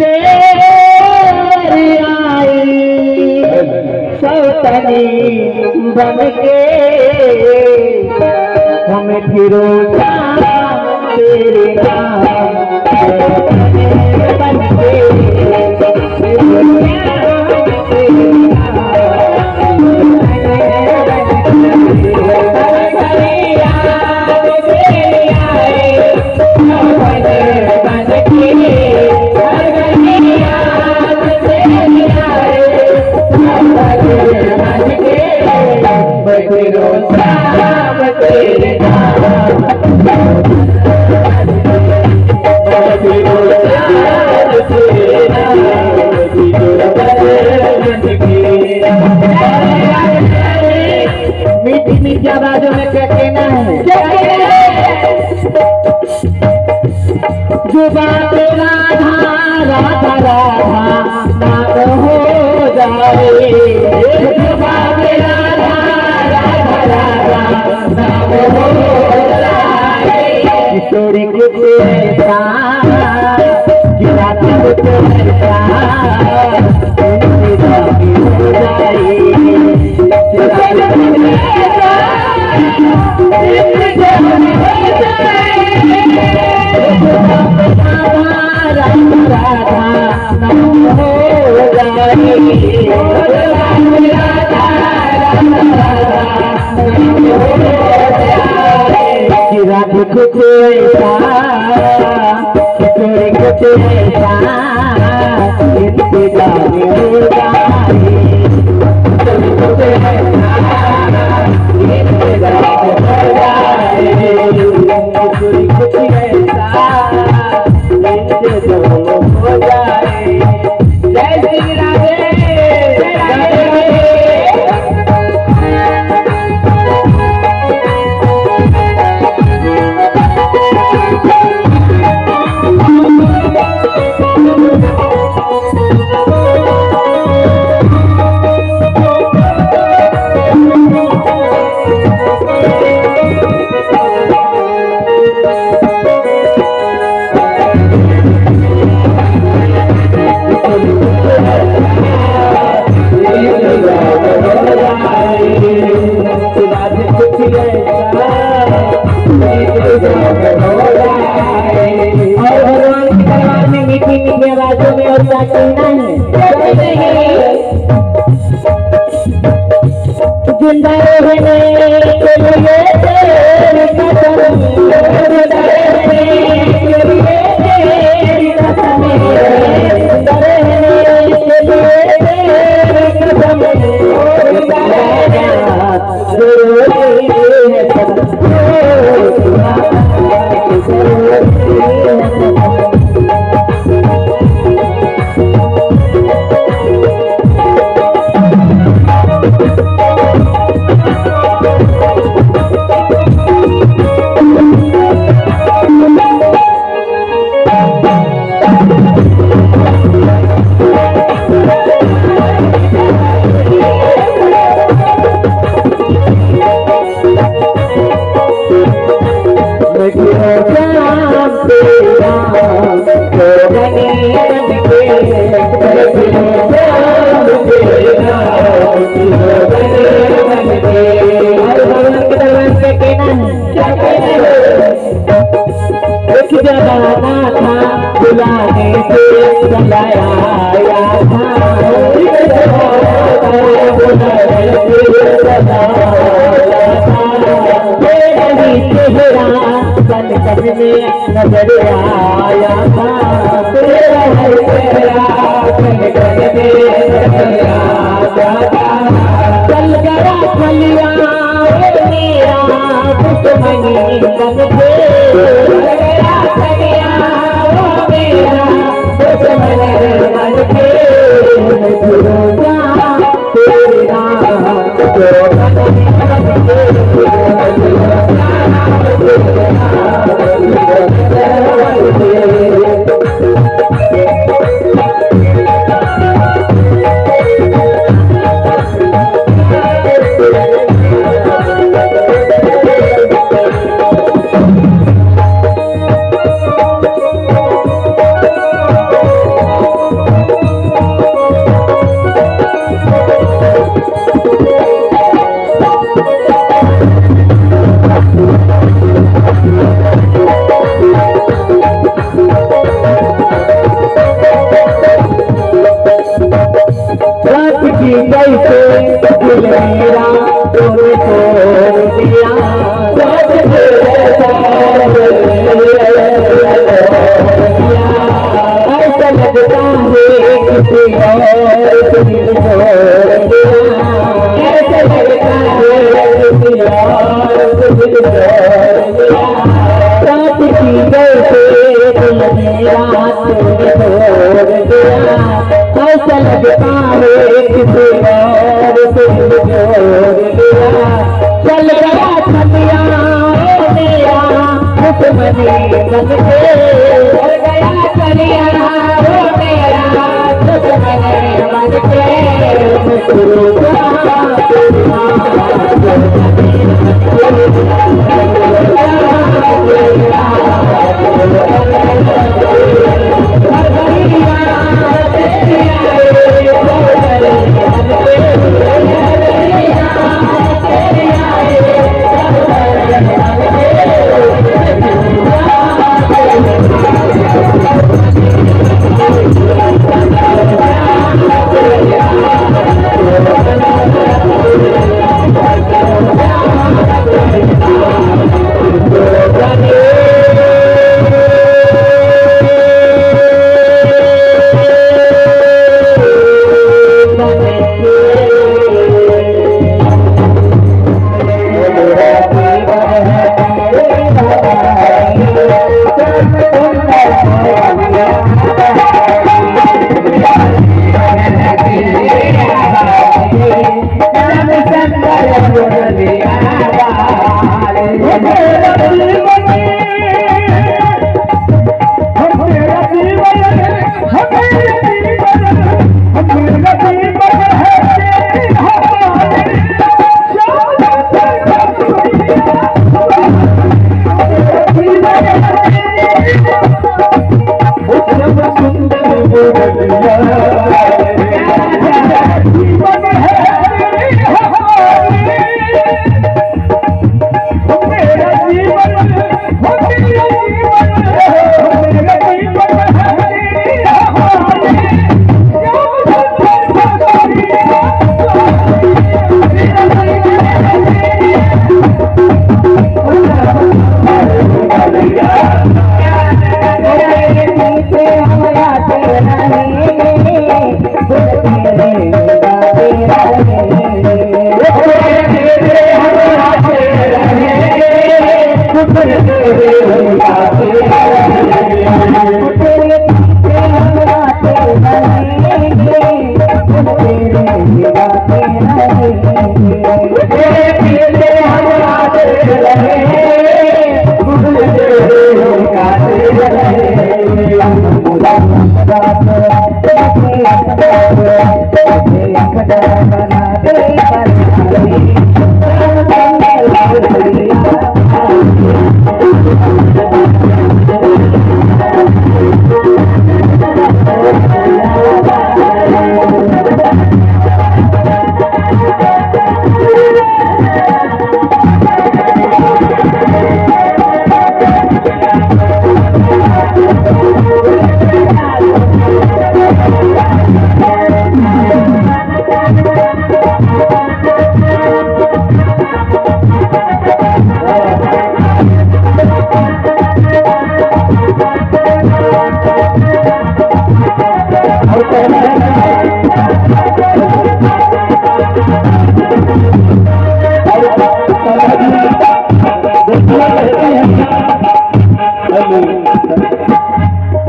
तेरी आई सौतनी बन के हमें फिरोजा तेरे नाम बन के मीठी मीठी आवाजों में क्या कहना है? जो बात राधा राधा राधा नाम हो जाए, जो बात राधा राधा राधा नाम हो जाए, किशोरी कुछ ऐसा गिरा कुछ ऐसा हो जाए। कुछ ऐसा कुछ ऐसा इंतजार हो जाए, कुछ ऐसा इंतजार हो जाए, कुछ ऐसा इंतजार हो जाए। जय श्री राधे आवाजों में और क्या कहना है? जिंदा रहने के लिए तेरी कसम, जिंदा रहने के लिए तेरी कसम, जिंदा रहने के लिए तेरी कसम, जिंदा रहना जरूरी है जमाना था बुलाने से बुलाया था, चेहरा संकट में नजर आया था, तेरा चेहरा संकट में नजर आया था। चल गया चलिया मेरा दुश्मनी बन के, ऐसा लगता है किसी और से दिल तोड़ दिया, ऐसा लगता है किसी और से दिल तोड़ दिया, रात की जैसे दिल मेरा तूने तोड़ दिया, ऐसा लगता है किसी और से दिल तोड़ दिया, चल गया छलिया मेरा दुश्मनी बन के, चल गया छलिया मेरा दुश्मनी बन के,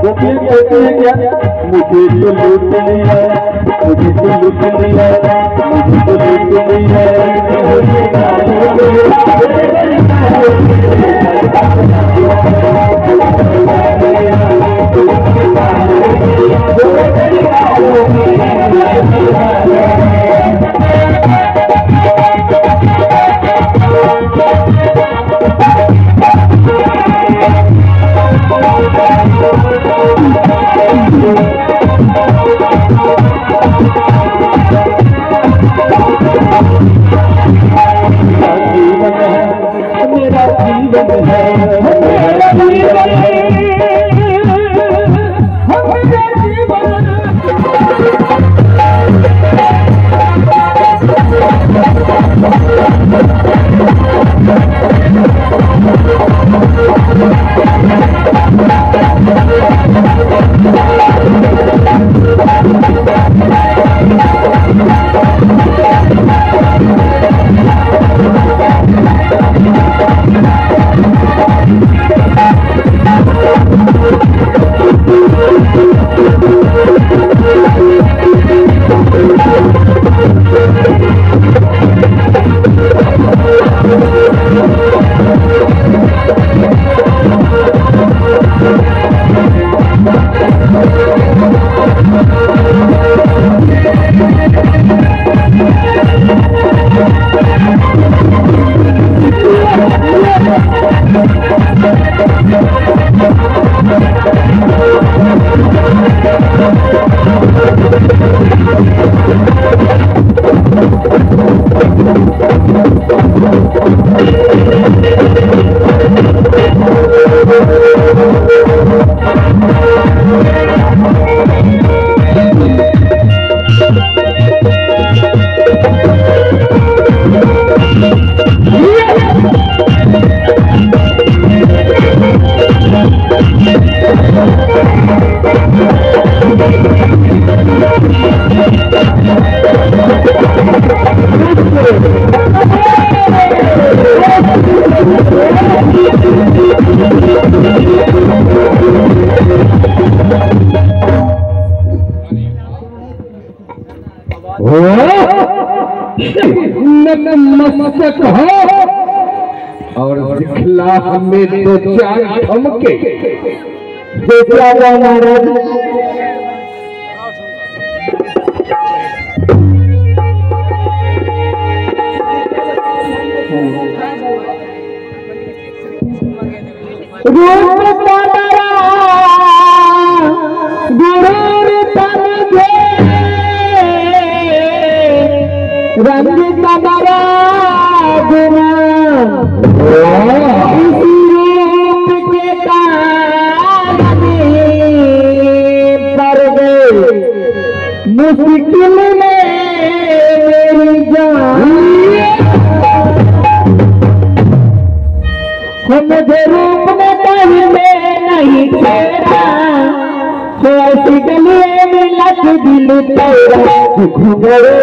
मुझे तो लूट लिया, मुझे तो लूट लिया, मुझे तो लूट लिया, नतमस्तक हो और दिखला हमें दो चार धमके देखा महाराज रूप रंग कमरा गुना इसी रूप के कारण पर गए मुश्किल में मेरी जान मुझे रूप में कहीं में नहीं तेरा तो ऐसी गलिए में लग दिल तेरा घुघरे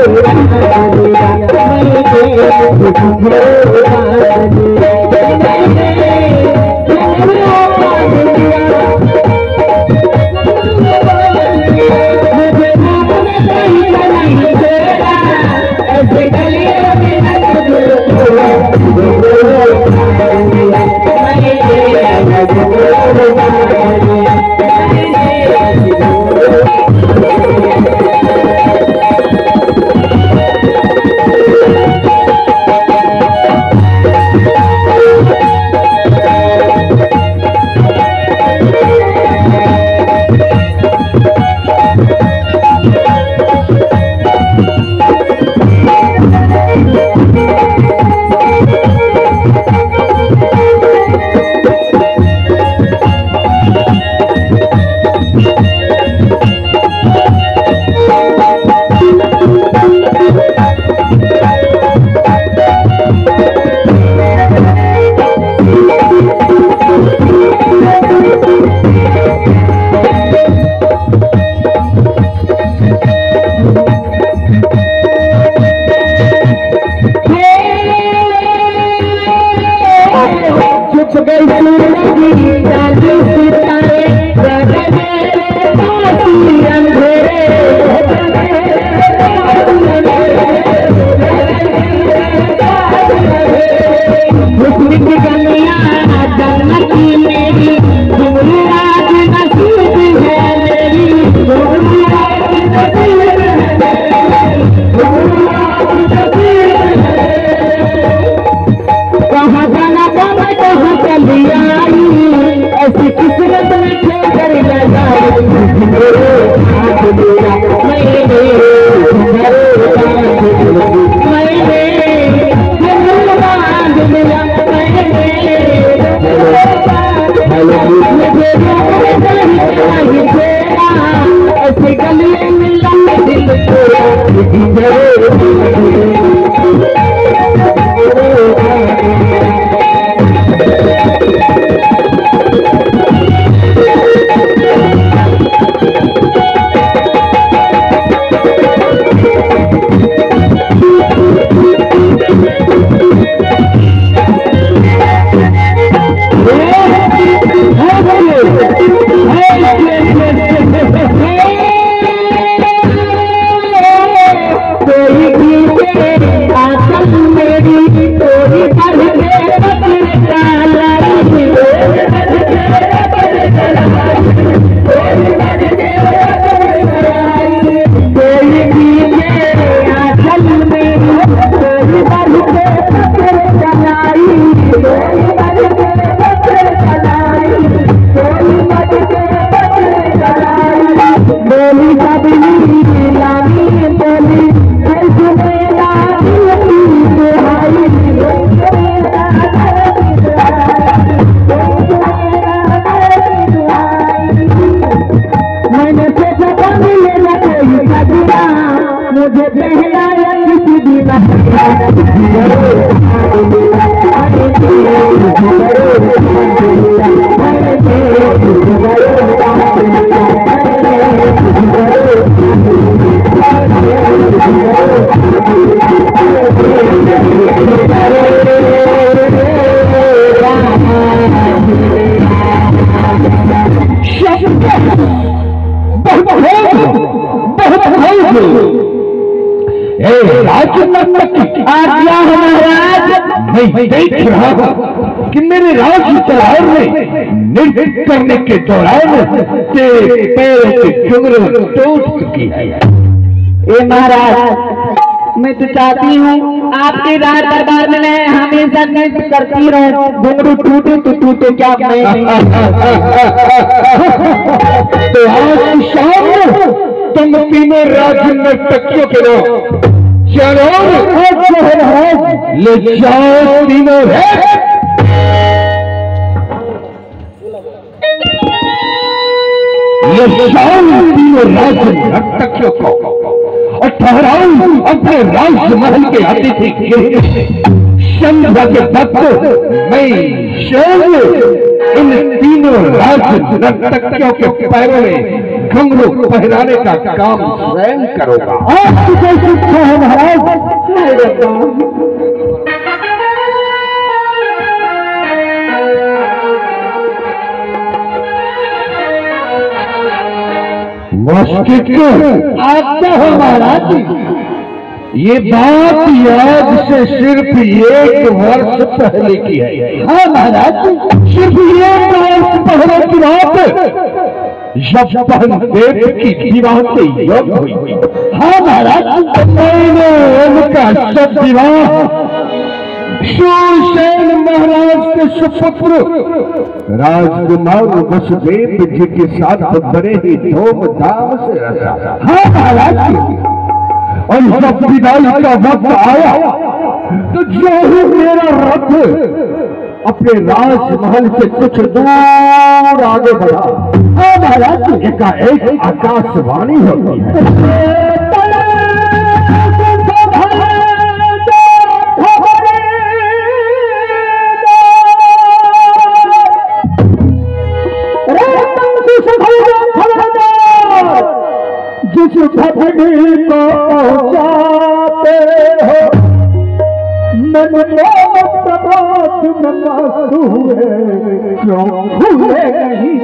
बोली कबली लानी बोली सुनेगा दिल की दुहाई मैंने सोचा कौन लेना कोई सजना मुझे पहनाया किसी दिन मैं देख रहा हूँ कि मेरे राज चलाओ में नृत्य करने के दौरान तेरे पैरों की घुंघरू टूट चुकी है। ए महाराज मैं तो चाहती हूँ आपके राज दरबार में मैं हमेशा नृत्य करती रहूं, घुंघरू टूटे तो टूटे क्या मैं तो आज शाम तुम तीनों राज नर्तकियों के नाम चलो ले जाओ तीनों ले जाओ तीनों राज नर्तकियों को और ठहराओ अपने राजमहल के अतिथि चंद्र के भक्त मैं शोभ इन तीनों राज नर्तकियों के पैरों में घुंघरू पहनाने का काम स्वयं करूंगा। आपकी कोई इच्छा है महाराज? आपका हो महाराज, ये बात याद से सिर्फ 1 वर्ष पहले की है। हाँ महाराज, सिर्फ 1 वर्ष पहले की बात जब देव की विवाह के योग हुई। हाँ महाराज, मैंने उनका सब विवाह शूरसेन महाराज के सुपुत्र राजकुमार वसुदेव जी के साथ बड़े ही धूमधाम से रचा। हाँ महाराज, और जब विदाई का वक्त आया तो जो ही मेरा रथ अपने राजमहल से कुछ दूर आगे बढ़ा, हाँ महाराज, एकाएक आकाशवाणी होती है। जिस भगनी को पहुँचाते हो मन प्रभात में हुए क्यों भूले नहीं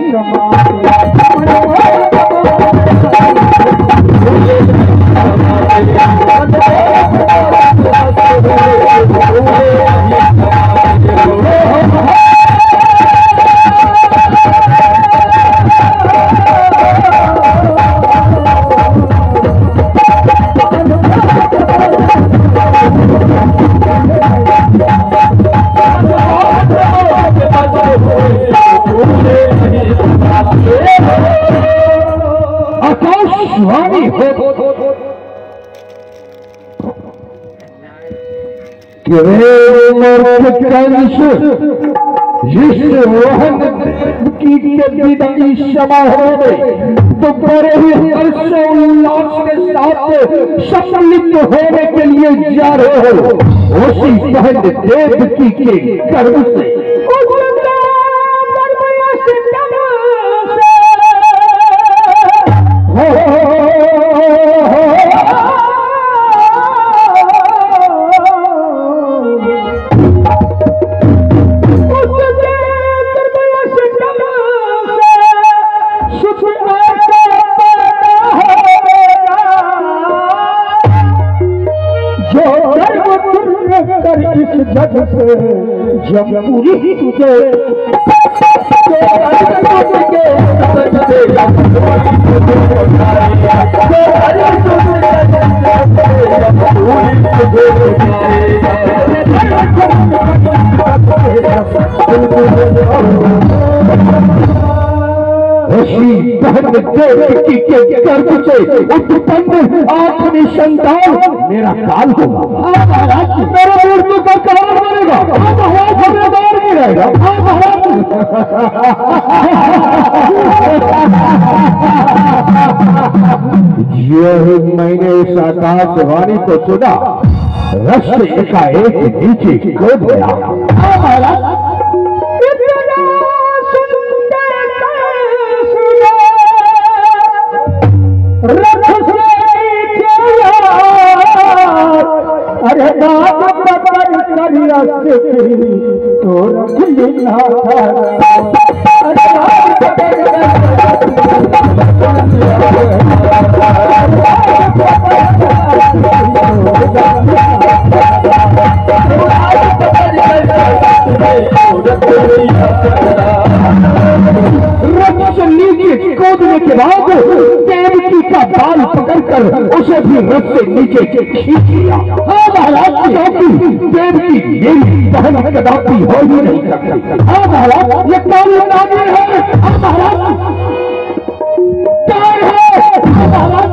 आकाशवाणी हो कि जिस रोहन की विदाई समारोह में तो बड़े ही हर्षोल्लास के साथ सम्मिलित होने के लिए जा रहे हो, उसी बहन देवकी के गर्भ से जग से जब पूरी तुझे उसी बहन देवकी के गर्भ से उत्पन्न आखिरी संतान मेरा काल होगा। मेरा मृत्यु का कारण बनेगा, जिम्मेदार नहीं रहेगा। यह मैंने इस आकाशवाणी को सुना, रस एकाएक नीचे कूद गया। अरे बात बदल करिया तो रखना नीचे कूदने के बाद देवकी का बाल पकड़कर उसे भी रथ से नीचे खींच लिया। देवकी मेरी बहन कदापि हो ही नहीं सकती। हाँ महाराज, ये काली नागिन है। हाँ महाराज, क्या है? हाँ महाराज,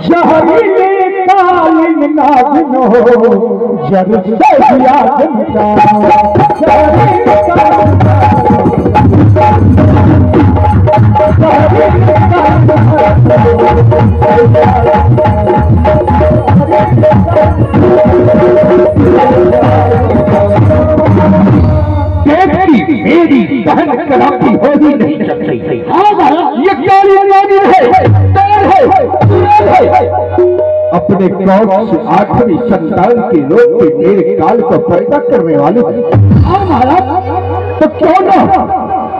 जहरीले कालिन नागिन हो जब से जनता मेरी बहन कदापि हो ही नहीं सकती। ये काली नागिन है। अपने कौम से आखिरी संतान के लोग के मेरे काल को पैदा करने वाले। तो क्यों ना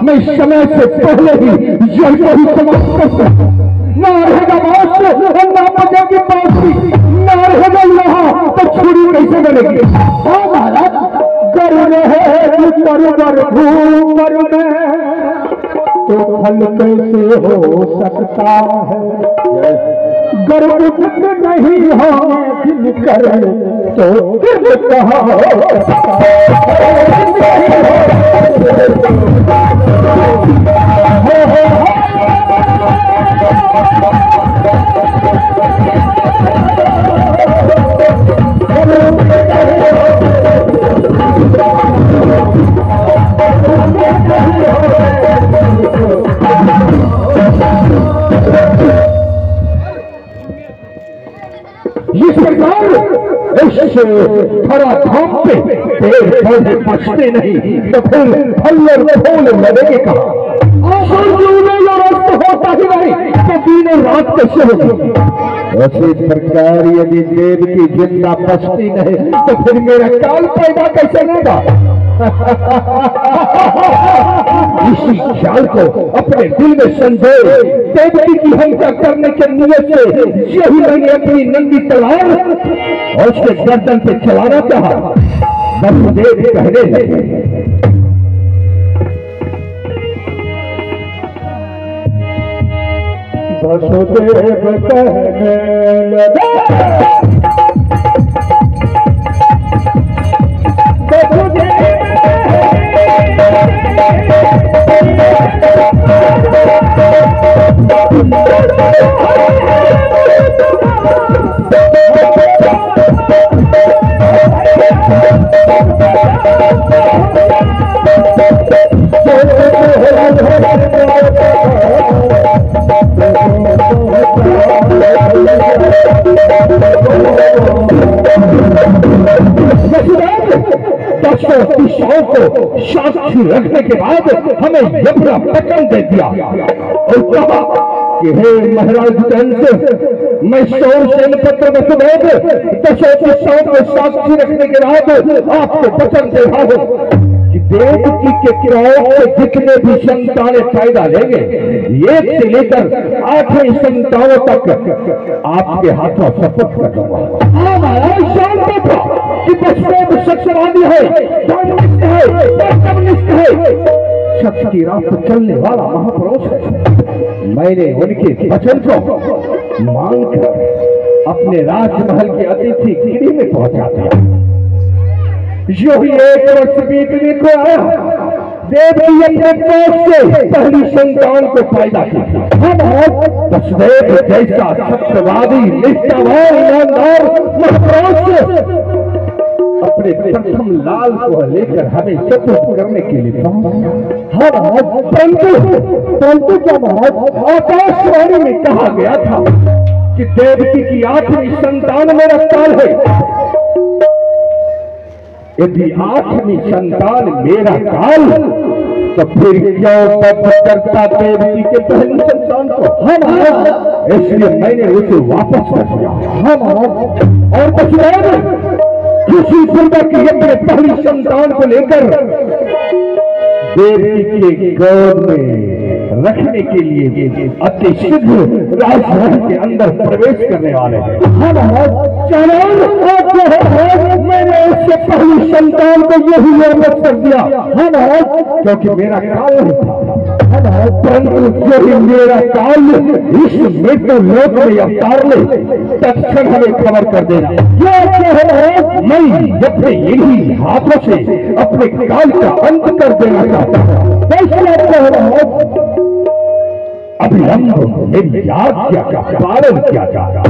मैं समय से पहले ही यही समाप्त कर सकूं। ना रहेगा मांस, ना बचेगी बांसुरी, ना रहेगा यहाँ तो छुरी कैसे बनेगी। हाँ महाराज, गर्व है पर भूमर में तो फल कैसे हो सकता है। गर्व नहीं हो दिल कर तो दिल कहाँ हो सकता इस प्रकार धराधाम पे पेड़ पौधे बचते नहीं तो फिर फल और फूल लगेंगे कहाँ। होता ही नहीं तो दिन और रात कैसे होगी। उसी प्रकार यदि देव की जिंदा बचती नहीं तो फिर मेरा काल पैदा कैसे होगा। इसी ख्याल को अपने दिल में संजोए देवकी की हत्या करने के नियत से यही मैंने अपनी नंगी तलवार और उसके गर्दन पे चलाना चाहा। वसुदेव कहने लगे, वसुदेव कहने लगे, दिशाओं को साक्षी रखने के बाद हमें यमुना पकड़ दे दिया और कहा कि हे महाराज कंस, मैं सौरसेन पुत्र वसुदेव दशों दिशाओं को साक्षी रखने के बाद आपको वचन दे रहा हूं कि देवकी के किराए से जितने भी संतानें पैदा लेंगे, एक से लेकर 8वें संतानों तक आपके हाथों शपथ कर दूंगा। जानता था कि वसुदेव सत्यवादी है, धर्मनिष्ठ है, कम्युनिस्ट है, सत्य की राह पर चलने वाला महापुरुष है। मैंने उनके वचन को मानकर अपने राजमहल के अतिथि गृह में पहुंचा दिया। जो ही 1 वर्ष बीतने को आया, देवी अपने पेट से पहली संतान को पैदा की। दशरथ जैसा सत्यवादी, निष्ठावान, ईमानदार महापुरुष अपने प्रथम लाल को लेकर हमें शपथ करने के लिए परंतु क्या आकाशवाणी में कहा गया था कि देवकी की 8वीं संतान मेरा काल है। यदि 8वीं संतान मेरा काल, तो फिर क्यों तब करता देवकी के पहली संतान को? इसलिए मैंने उसे वापस कर दिया। और दशरथ खुशी पूर्वक अपने पहली संतान को लेकर देवकी के गोद में रखने के लिए अति शीघ्र राजमहल के अंदर प्रवेश करने वाले हैं। मैंने उससे पहली संतान को यही वापस कर दिया, क्योंकि मेरा काल नहीं था। परंतु जो ही मेरा काल इस मृत्यु लोक में अवतार ले, तत्क्षण हमें खबर कर देना। मैं अपने इन्हीं हाथों से अपने काल का अंत कर देना चाहता हूँ। अभिलंब मेरी आज्ञा का पालन किया जाएगा।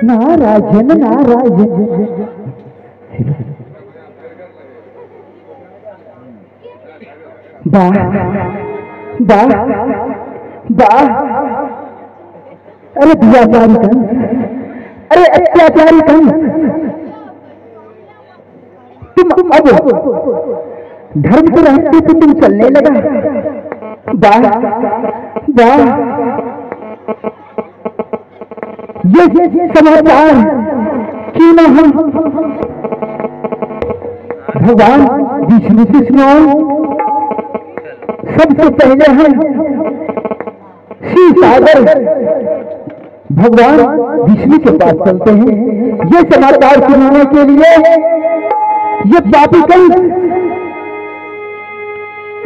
नारायण नारायण वाह वाह वाह। अरे अत्याचारी कंस, अरे अत्याचारी कंस, तुम अब धर्म के रास्ते पे तुम चलने लगा। वाह वाह, ये समाचार क्यों न हम भगवान विष्णु से सुनाओ। सबसे पहले हम शिव सागर भगवान विष्णु के पास चलते हैं ये समाचार सुनाने के लिए। ये पापी कंस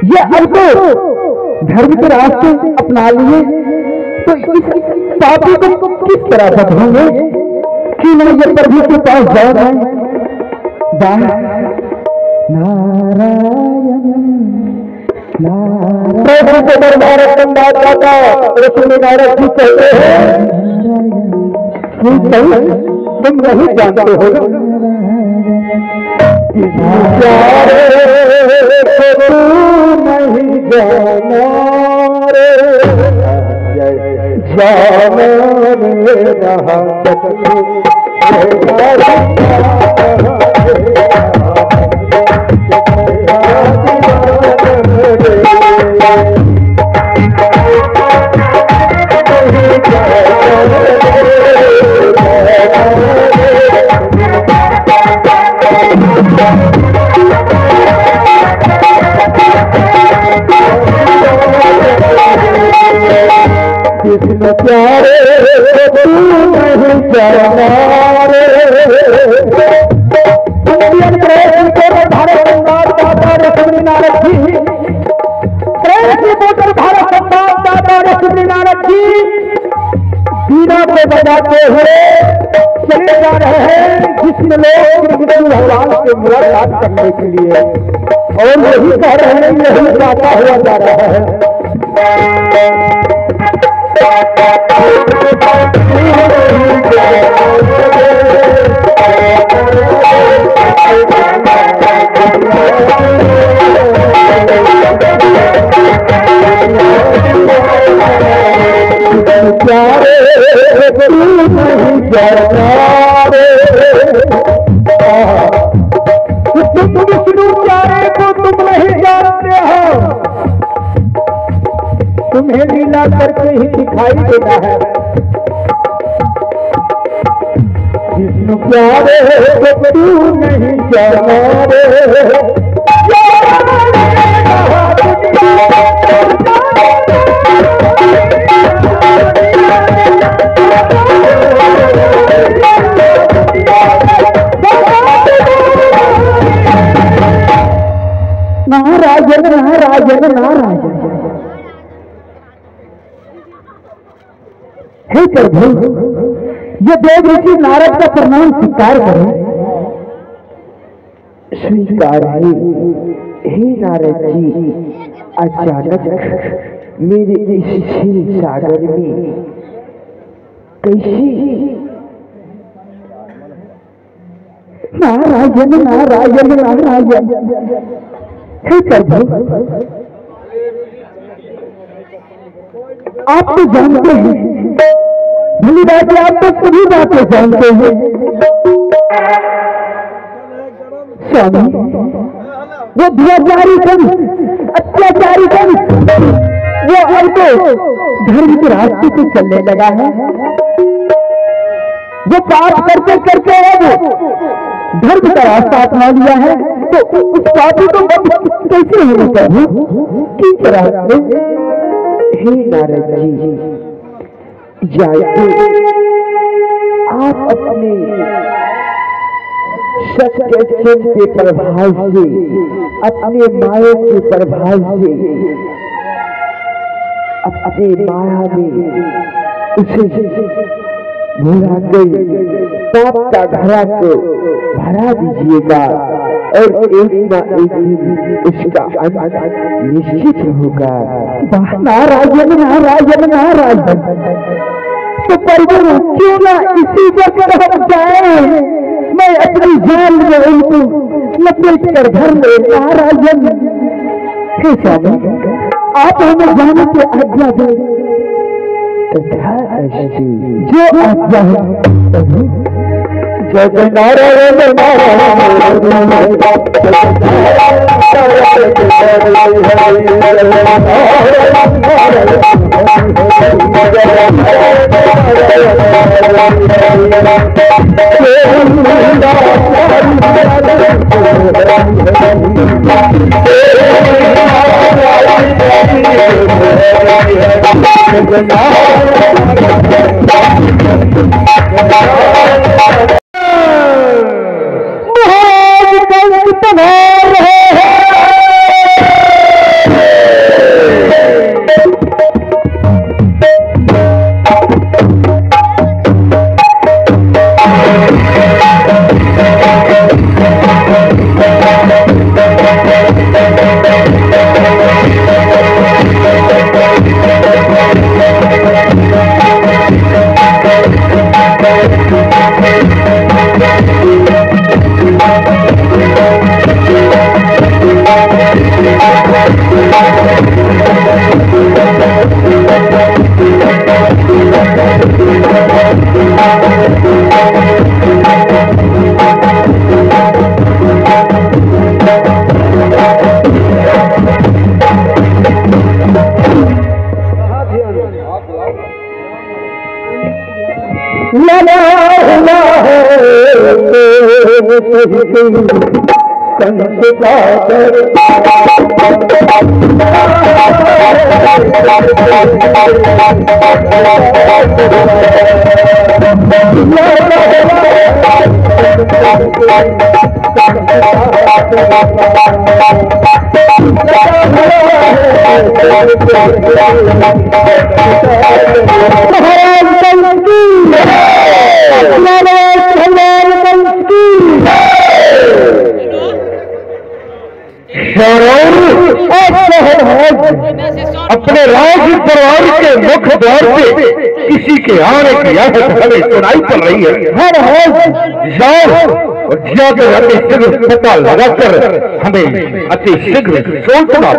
ये अब तो धर्म के रास्ते अपना लिए, तो इस पापी को किस तरह बचाएंगे कि न ये प्रभु के पास जाए। नारायण प्रभु के दरबार संवाददाता ऋषि नारद जी कहते हैं, तुम नहीं जानते हो नहीं जाना रे कृष्ण प्यारे तू नहीं जाना रे बजाते हुए चले जा रहे हैं जिसमें लोग भगवान से मुलाकात करने के लिए, और यही कह रहे हैं, यही गाता हुआ जा रहा है। तुम विष्णु प्यारे को तुम नहीं जानते हो, तुम्हें लीला करके ही दिखाई देता है। विष्णु प्यारे को तू नहीं जानते, नारायण नारायण नारायण। हे प्रभु, ये देव ऋषि नारद का प्रणाम स्वीकार करें। स्वीकार है। हे नारद जी, अचानक मेरे इस क्षीर सागर में कैसी? नारायण नारायण नारायण। हे प्रभु, आप तो जानते हैं, भली बात है, आप तो सभी बातें जानते हैं। स्वामी, वो दुराचारी अत्याचारी वो अब तो धर्म के रास्ते पे चलने लगा है। वो पाप करते करके अब धर्म का रास्ता अपना लिया है, तो उस पापी को कैसे होना चाहिए? किस तरह से? हे नारद जी, जाइए आप अपने सत्य के प्रभाव से, अपने माया के प्रभाव से, अपने माया में उसे भुला गई पाप का घड़ा को भरा दीजिएगा, और एक ना एक दिन उसका अंत निश्चित होगा। नारायण नारायण नारायण। तो प्रभु क्यों ना इसी जगह हम जाए, मैं अपनी जान में उनको लपेट कर धर ले। नारायण। हे स्वामी, आप हमें जाने की आज्ञा दें। जो आज्ञा है। जय जय नारायण दरबार के मुख्य द्वार से किसी के आने की आहट हमें सुनाई पड़ रही है। जाओ और जाकर अति शीघ्र पता लगाकर हमें अति शीघ्र सोचना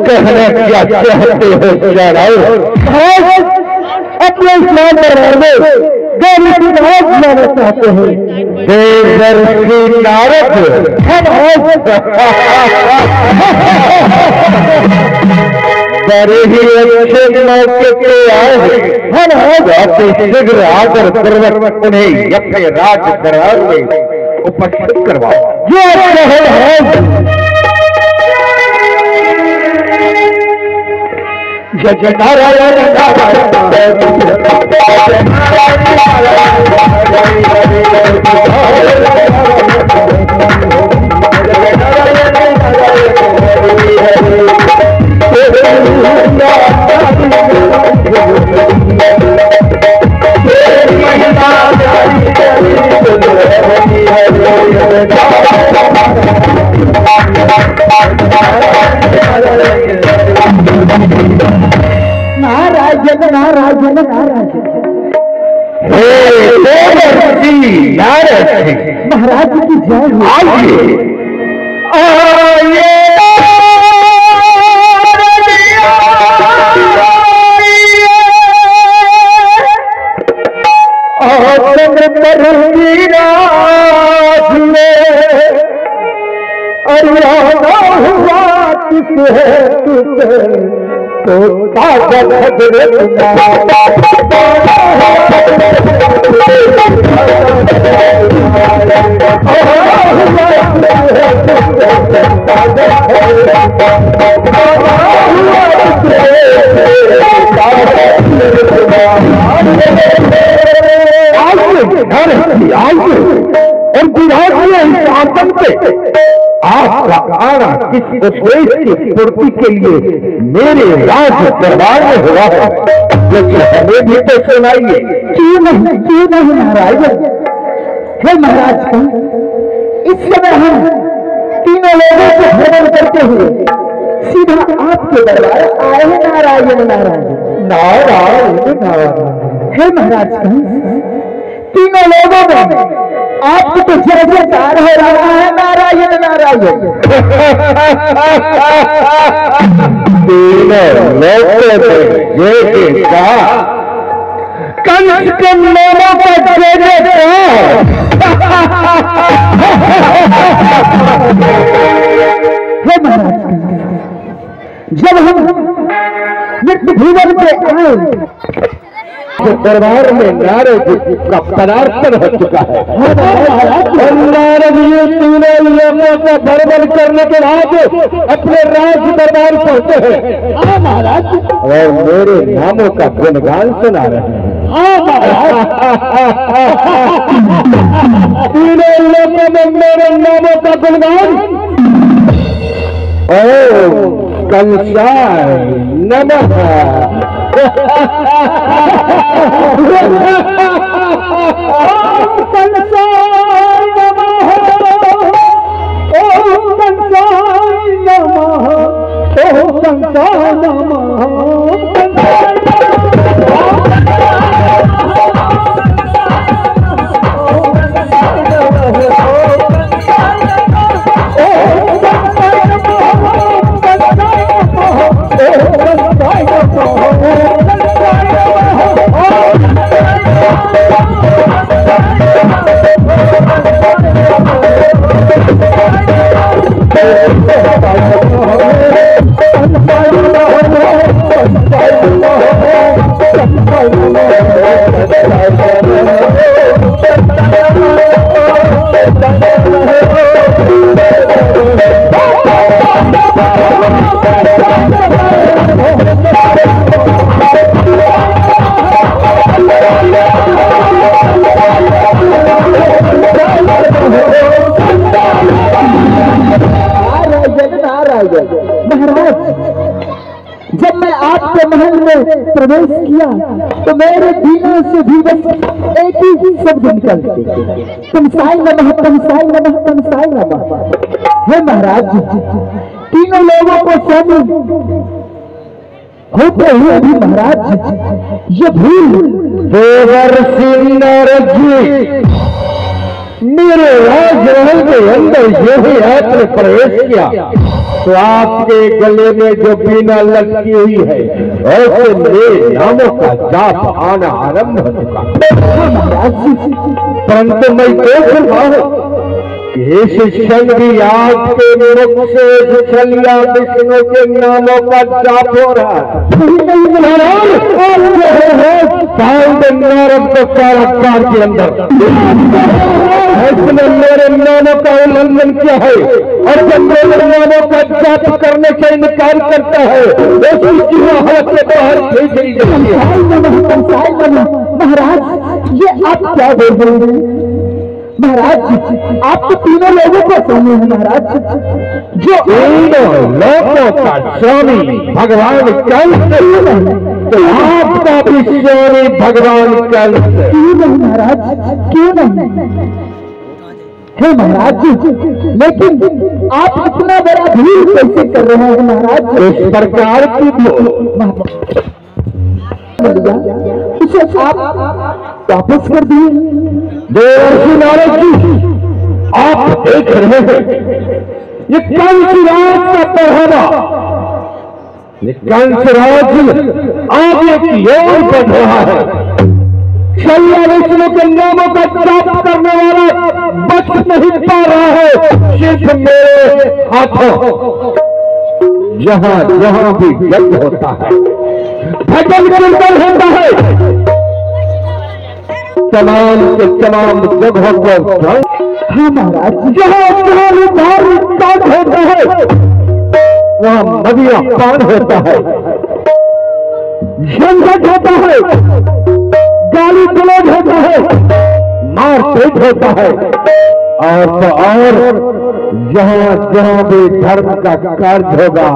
कहना क्या चाहते हो महाराज? अपने इस्लाम दरबार में देवदर्शी जाना चाहते हैं। देवदर्शी नारद बड़े ही अच्छे मौके पे आए हैं। शीघ्र आकर पूर्वक उन्हें अपने राज दरबार में उपस्थित करवाओ। जय नारायण नारायण नारायण नारायण। महाराज की जय हो। आइए तो ताकत और विधायक शासन पे आपका आना किस उद्देश्य की पूर्ति के लिए मेरे राज दरबार में हुआ है, लेकिन हमें भी तो सुनाइए। क्यों नहीं महाराज? हे महाराज, इस समय हम तीनों लोगों को भ्रमण करते हुए सीधा आपके दरबार आए हैं। नारायण नारायण नारायण नारायण। हे महाराज, तीनों लोगों में आपको तो जय जयकार हो रहा है। नारायण नारायण। तीनों लोगों में जय जयकार, कंस के लोगों का जय जयकार। हे महाराज, जब हम मृत्यु भूवन पे आए दरबार में नारद का पदार्पण हो चुका है। और नारद ये तीनों लोगों को बर्बाद करने के बाद अपने राज दरबार पहुंचे हैं महाराज, और मेरे नामों का गुणगान सुना रहे हैं। तीनों लोगों में मेरे नामों का गुणगान। ओम कंसाय नमः। ओम कंसाय नमः, ओम कंसाय नमः, ओम कंसाय नमः, ओम कंसाय महाराज, जब मैं आपके महल में प्रवेश किया तो मेरे दीना से भी बस एक ही शब्द निकलते, तुम साई नमः, तुम साई नमः, तुम साई नमः। हे महाराज, तीनों लोगों को शामिल होते हुए भी महाराज ये भूल देवर्षि नारद जी, मेरे राजमहल के अंदर जो ही आपने प्रवेश किया तो आपके गले में जो बीना लटकी हुई है ऐसे मेरे नामों का जाप आना आरंभ हो चुका। परंतु मैं देख रहा हूं कि इस क्षण भी आपके मुख से छलिया विष्णु के नामों का जाप हो रहा है। नारद को कारागार के अंदर इसने मेरे नामों का उल्लंघन किया है और जब मेरे नामों का जाप करने से इनकार करता है उसकी हालत से बाहर भेज दी जाती है। महाराज ये आप क्या बोल रहे हैं? महाराज आप तो तीनों लोगों को स्वामी है महाराज, जो तीनों लोगों का स्वामी भगवान कल से, तो आपका भी स्वामी भगवान कल से। क्यों नहीं महाराज, क्यों नहीं? हे महाराज, लेकिन आप इतना बड़ा भूल कैसे कर रहे हैं महाराज? इस प्रकार की उसे आप वापस कर दिए। देवर्षि नारद जी, आप देख रहे हैं ये कंसराज का पढ़ावा, ये कंसराज आगे की ओर बढ़ रहा है। शल्य विष्णु के नामों का जाप करने वाला बच नहीं पा रहा है। सिर्फ मेरे हाथों जहां जहां भी यज्ञ होता है, भजन कीर्तन होता है, तमाम के तमाम जगहों पर हाँ महाराज, जहां जहां धार्मिक होता है वहां नदियां पान होता है, झंझट होता है, गाली गलौज होता है, मारपीट होता है, और तो और जहां जहां भी धर्म का कार्य होगा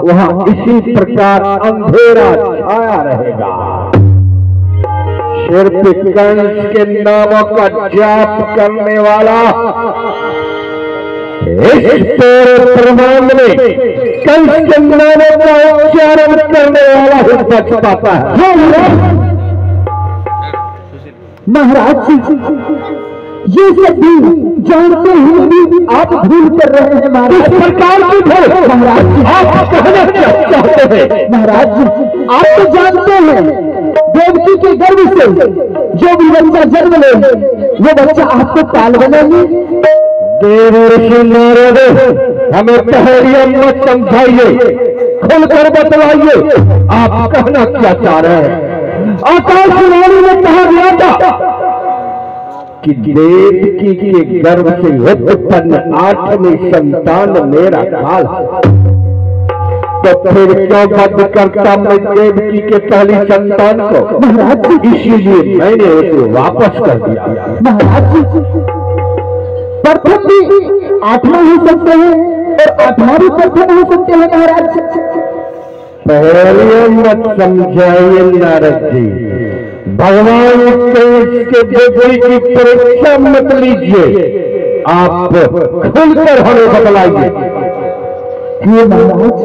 वहां इसी प्रकार अंधेरा छाया रहेगा। सिर्फ कंस के नामों का जाप करने वाला इस पूरे ब्रह्मांड में कंस के नामों का उच्चारण करने वाला ही बच पाता है। महाराज ये सब भी जानते हुए भी आप भूल कर रहे हैं महाराज। इस प्रकार की भूल महाराज आप कहना चाहते हैं? महाराज आप तो जानते हैं देवकी के गर्भ से जो भी बच्चा जन्म ले वो बच्चा आपको काल बनेगी। देवर्षि नारद, हमें पहेलियां मत समझाइए, खुलकर बतलाइए आप कहना क्या चाह रहे हैं। आकाशवाणी में कहा गया था कि देवकी के गर्भ से उत्पन्न 8वीं संतान मेरा काल, तो फिर क्यों बंद करता मैं देवकी के पहली संतान को? महाराज इसीलिए मैंने उसे वापस कर दिया। महाराज प्रथम भी 8वां हो सकते हैं और 8वां भी प्रथम हो सकते हैं महाराज। पहले मत समझाइए नारद जी, भगवान के बुद्धि की परीक्षा मत लीजिए, आप खुलकर हमें बतलाइए। ये महाराज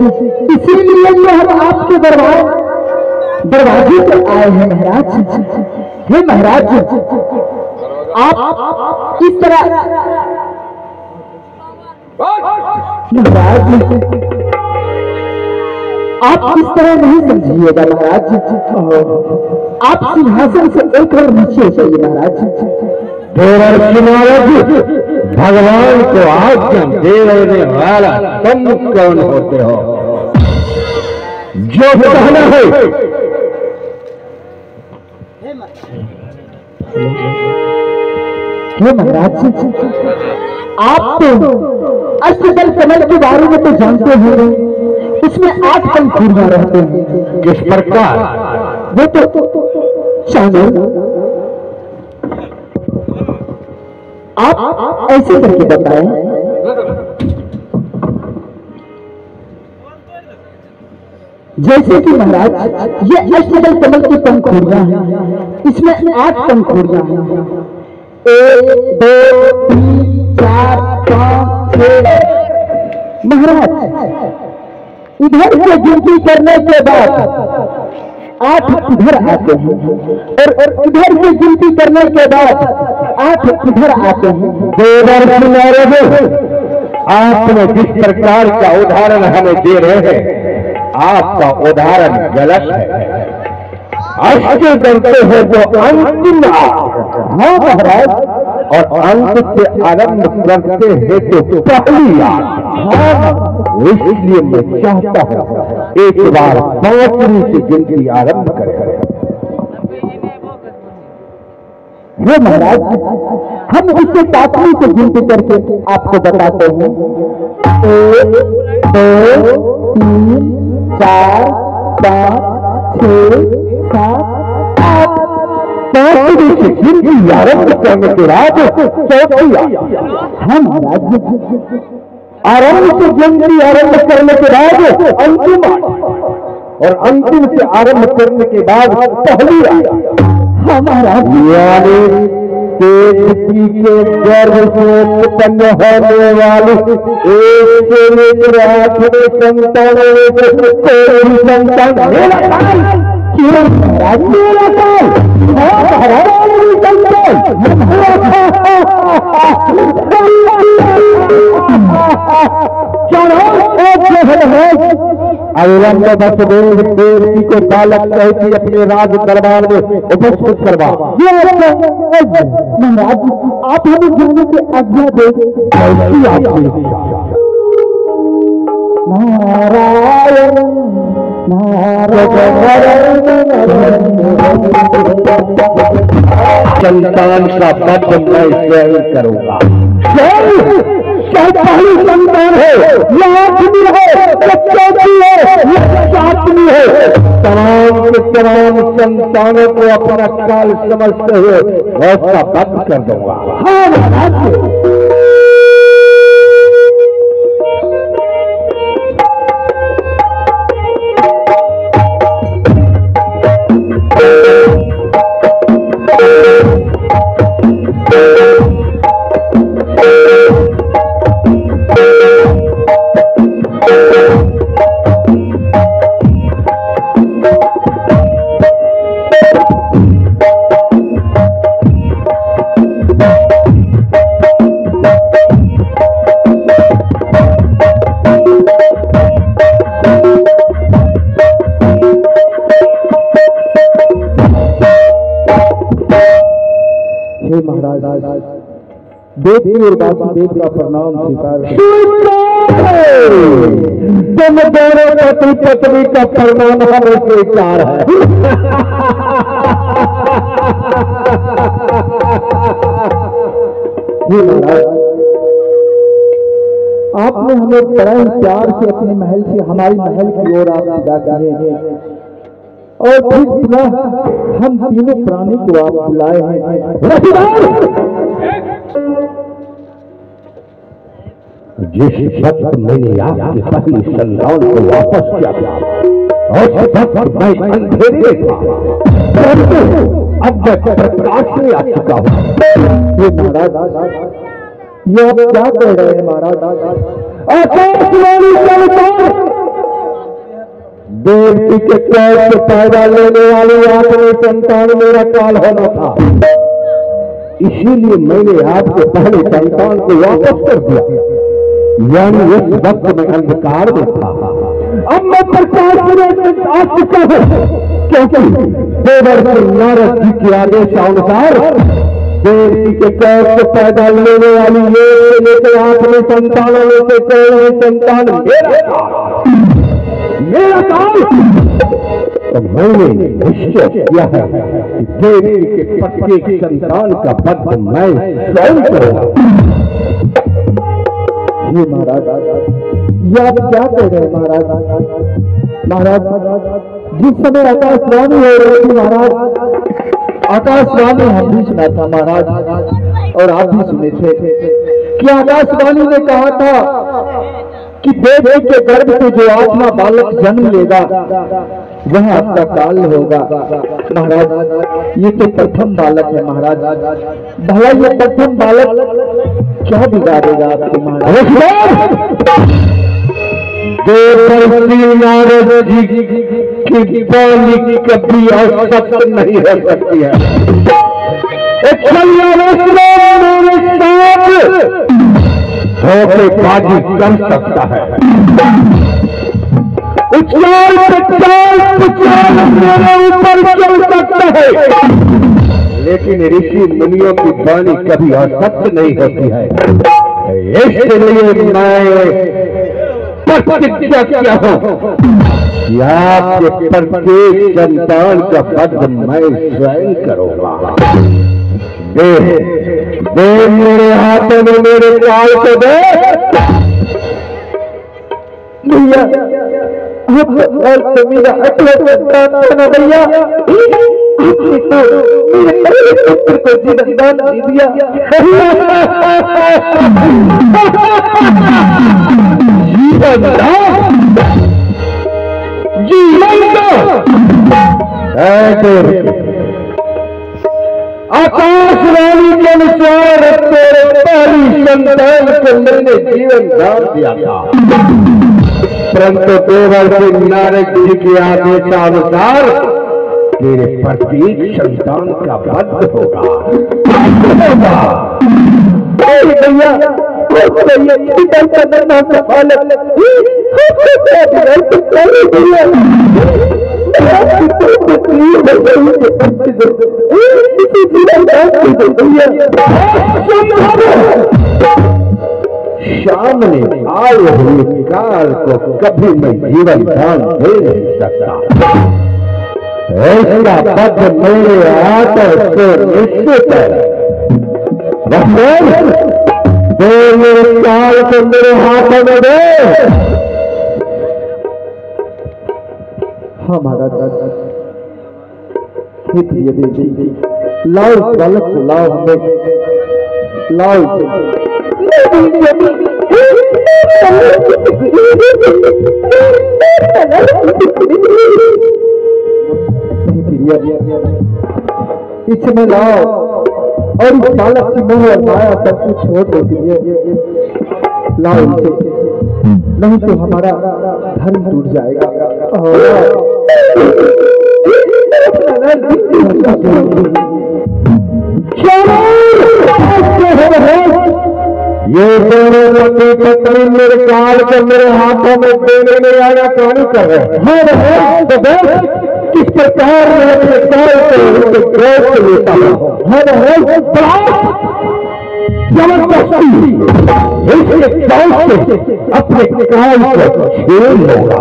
इसीलिए तो हम आपके दरवाजे पे आए हैं महाराज। हे महाराज आप इस तरह महाराज आप इस तरह नहीं समझिएगा महाराज। आप सिंहासन से एक और नीचे उतरिए महाराज। देवर्षि नारद, भगवान को आज्ञा देने वाला तुम कौन होते हो? जो कहना है हे महाराज आप तो अष्टदल कमल के बारे में तो जानते होंगे, उसमें 8 पंखुड़ियां रहते हैं। किस प्रकार? वो तो चांद आप ऐसे करके बताएं। जैसे कि महाराज ये अष्टदल कमल की पंखुड़ियां हैं, इसमें 8 पंखुड़ियां हैं। 1 2 3 4 5 6। महाराज इधर से गिनती करने के बाद 8 इधर आते हैं और इधर से गिनती करने के बाद 8 इधर आते हैं। आपने जिस प्रकार का उदाहरण हमें दे रहे हैं, आपका उदाहरण गलत है। अष्ट करते हैं जो अंतिम। हाँ महाराज, और अंत से आरंभ करते हैं तो पहली याद। इसलिए मैं चाहता हूं एक बार 5वीं से गिनती आरंभ करें। वो महाराज हम इसे 5वीं से गिनती करके आपको बताते हैं। 1 2 3 4 5 6 7 8। 5वीं से गिनती आरंभ करने के बाद चौथी याद। हम महाराज आरंभ से गिनती आरंभ करने के बाद अंतिम, और अंतिम से आरंभ करने के बाद पहली याद। हमारा यानी देवकी के गर्भ से उत्पन्न होने वाली एक से लेकर 8वें संतानों में से कोई संतान मेरा काल। केवल महाराज मेरा काल। अविलंब वसुदेव देवकी को बालक कहती अपने राज दरबार में उपस्थित करवा। महाराज आप हमें जाने की आज्ञा दे। नारायण संतान का पद मैं स्वयं करूंगा। पहली संतान है, यह 8वीं है, यह 4वीं है, यह 7वीं है। तमाम के तमाम संतानों को अपना काल समझते हुए उसका वध कर दूंगा। हाँ महाराज देवी और वासुदेव का प्रणाम स्वीकार। तुम दोनों पति पत्नी का प्रणाम हमें स्वीकार है। आपने हमें बड़ा ही प्यार से अपने महल से हमारी महल की ओर आप विदा किए हैं और फिर पुनः हम तीनों प्राणी को आप बुलाए हैं। जिस वक्त मैंने आपकी पहली संतान को वापस किया था उस वक्त मैं अंधेरे था, अब मैं प्रकाश में आ चुका हूँ। महाराज ये आप क्या कह रहे हैं महाराज? आकाशवाणी संतान देवकी के पैर से पैदा लेने वाली आपने संतान मेरा काल होना था, इसीलिए मैंने आपके पहले संतान को वापस कर दिया। यानी उस वक्त में अंधकार में था, अब मैं प्रकाश में आ चुका हूँ, क्योंकि देवर्षि नारद जी के आदेश अनुसार देवकी के पैर से पैदा लेने वाली ये लेकर आपने संतानों में से कोई संतान मेरा काल। तो मैंने निश्चय किया है कि देवी के प्रत्येक संतान का वध मैं स्वयं करूंगा। ये महाराज ये आप क्या कह रहे हैं महाराज? महाराज जिस समय आकाशवाणी हो रही थी महाराज, आकाशवाणी हम भी सुना था महाराज और आप भी सुने थे कि आकाशवाणी ने कहा था कि बेटे के गर्भ से जो आत्मा बालक जन्म लेगा वह आपका काल होगा। महाराज ये तो प्रथम बालक है महाराज, भला ये प्रथम बालक क्या बिगाड़ेगा आपके महाराज? नारद जी की बाली कभी असत्य नहीं हो सकती है। धोखेबाजी कर सकता है, उछाल मेरे ऊपर चल सकता है, लेकिन ऋषि मुनियों की वाणी कभी असत्य नहीं होती है। इसलिए मैं प्रतिज्ञा किया हूं कि आपके प्रत्येक संतान का वध मैं स्वयं करूंगा। दे मेरे हाथों में मेरे काल को दे। भैया मेरा भैया को जीवन दान दे दिया। आकाशवाणी के अनुसार तेरे पहली संतान को मैंने जीवन दान दिया था, परंतु देवर्षि नारद जी के आदेशानुसार तेरे प्रत्येक संतान का वध होगा। भैया सामने आए हुए काल को कभी मैं जीवन दान दे नहीं सकता। ऐसा पद मेरे हाथों से निश्चित है। दे मेरे काल को मेरे हाथों में दे। हाँ महाराज लाओ इस बालक को, लाओ हमें, लाओ इसे में लाओ और इस बालक की मोह और माया सब कुछ छोड़ देती है। लाओ इसे, नहीं तो हमारा धर्म टूट जाएगा। ये दोनों पति पत्नी मेरे काल को मेरे हाथों में देने में आना कहानी कर रहे हैं। तो किस प्रकार मैं अपने काल को गौर से लेता हूँ। जबरदस्ती इसके काल से अपने काल को छीन लूंगा।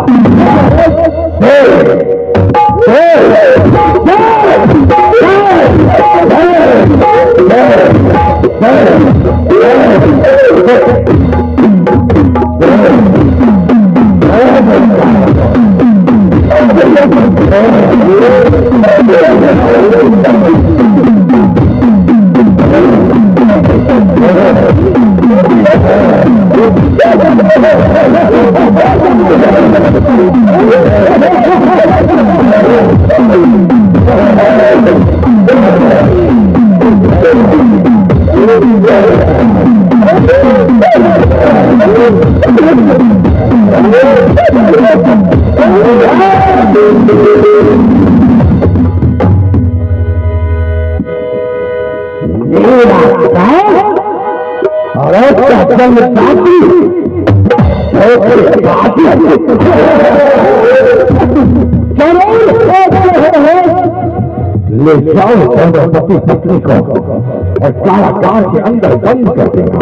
ले जाओ दोनों पति पत्नी को और कारागार के अंदर बंद कर देगा।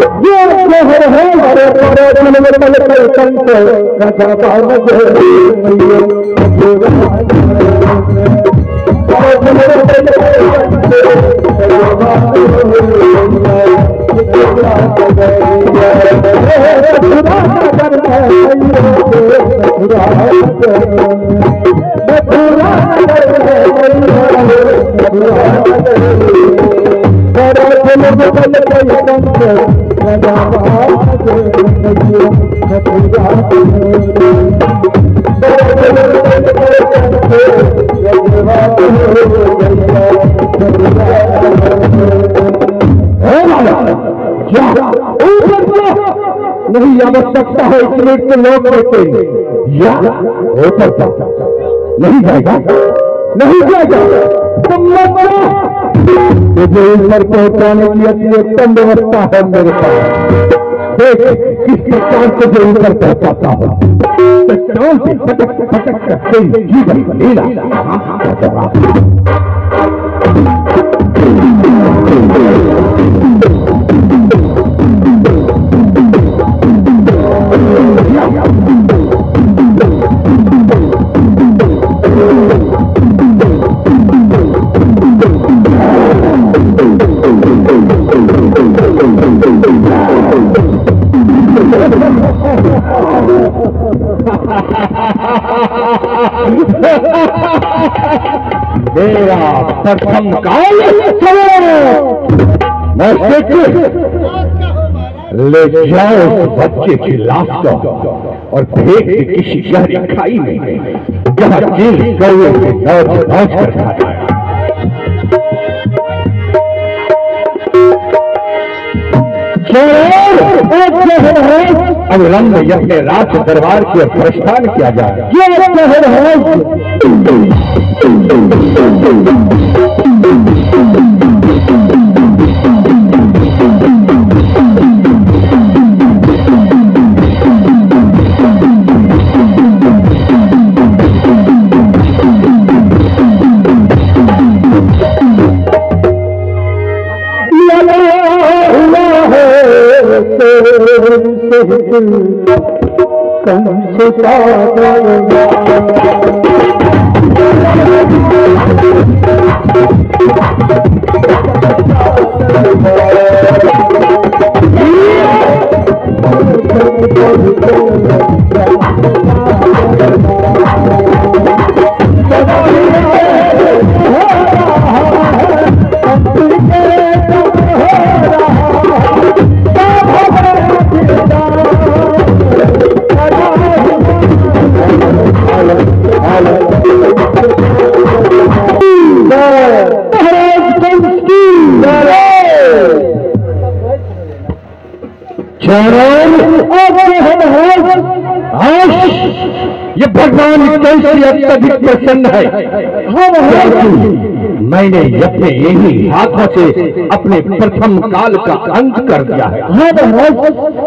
Para नहीं आवश्यकता है एक मिनट के लोग रहते या ऊपर नहीं जाएगा, नहीं जाएगा। मुझे ऊपर पहुंचाने की अति उत्तम व्यवस्था है मेरे पास। देख किस प्रकार से जो ऊपर पहुंचाता हूं। पेट्रोल से पटक पटक करते जीवन लीला मेरा प्रथम काल ले जाओ बच्चे की लाश को और फेंक किसी गहरी खाई में जहां जेल कौवे से नौच कर खाता है। अविलंब यह राज दरबार की ओर प्रस्थान किया जाए। ये भगवान कैसे अत्यधिक प्रसन्न है। मैंने अपने यही हाथों से अपने प्रथम काल का अंत कर दिया है।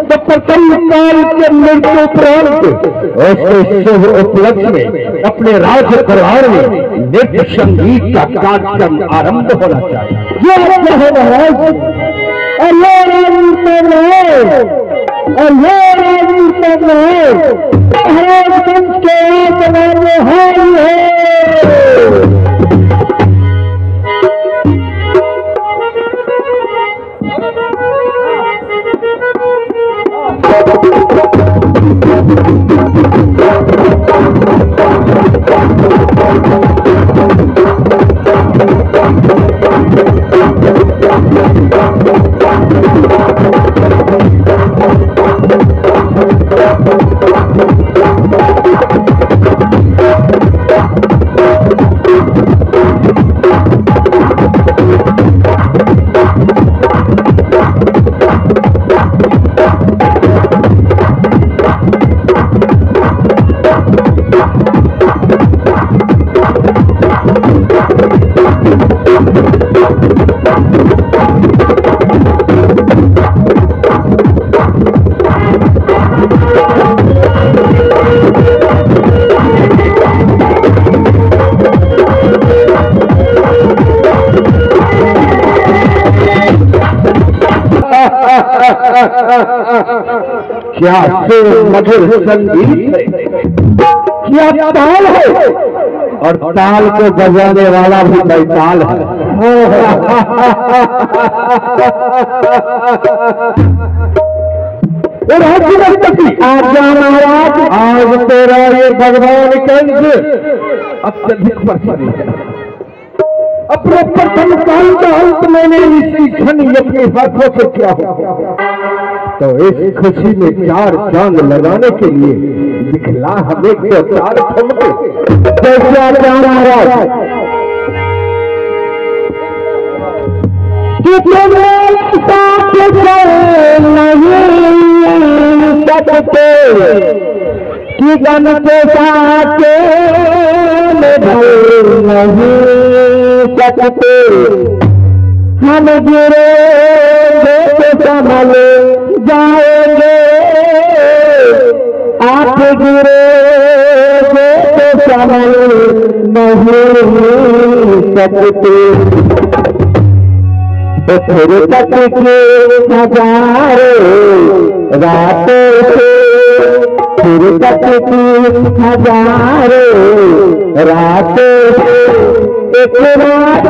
तो प्रथम काल के मृत्युपरांत ऐसे शुभ उपलक्ष्य में अपने राज दरबार में नृत्य संगीत का कार्यक्रम आरंभ होना चाहिए। क्या से मधुर संगीत है, क्या ताल है, और ताल को बजाने वाला भी बैताल है। आज महाराज, आज तेरा ये भगवान कंस अत्यधिक प्रसन्न है। अपने प्रथम काल का अंत मैंने इसी क्षण अपने हाथों से किया हो। तो इस खुशी में 4 चांद लगाने के लिए दिखला हमें 4 ठुमके। जैसे महाराज कि तुम्हें साथ नहीं सकते कि गम के साथ नहीं सकते, हम गिरे तो संभल जाएंगे, आप गिरे तो संभल नहीं सकते। तो फिर तक के हजारों रातों से, फिर तक की हजारों रातों से एक रात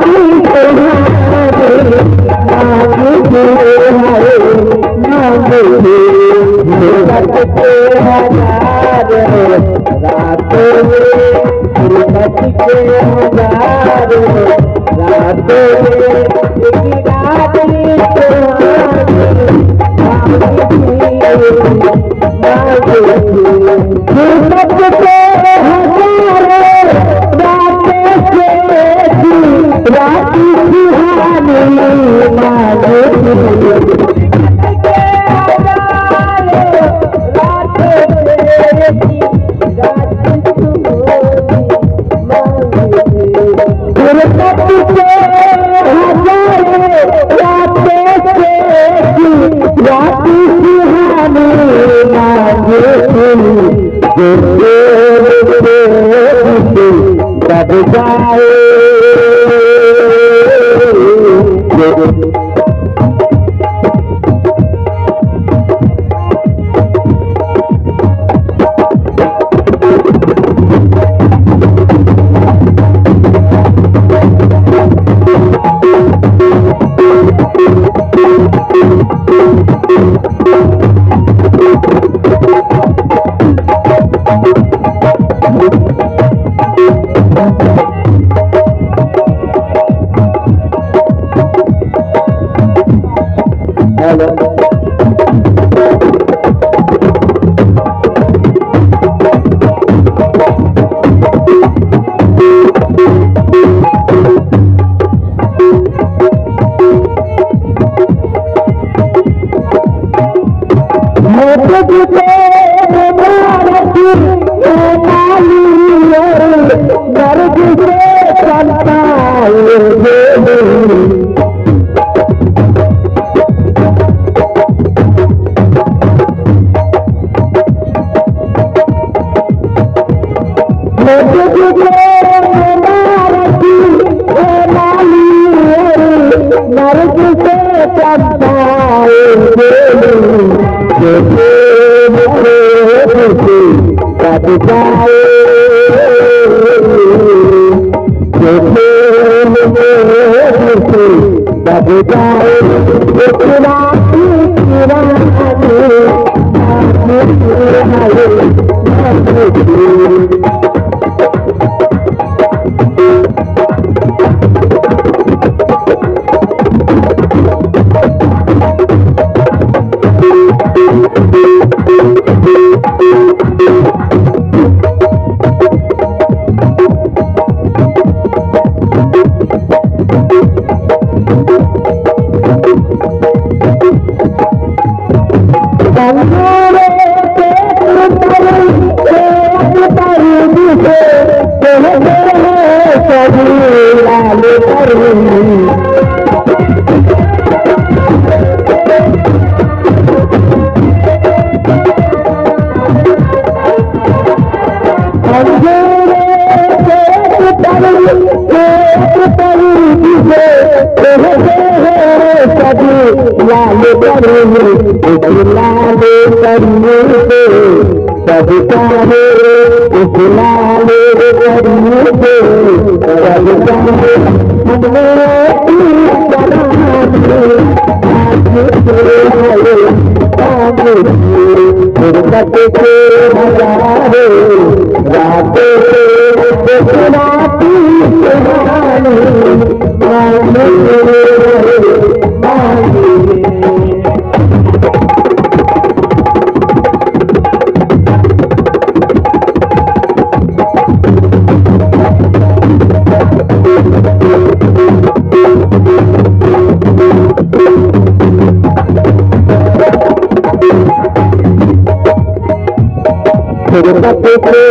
फुर्सत से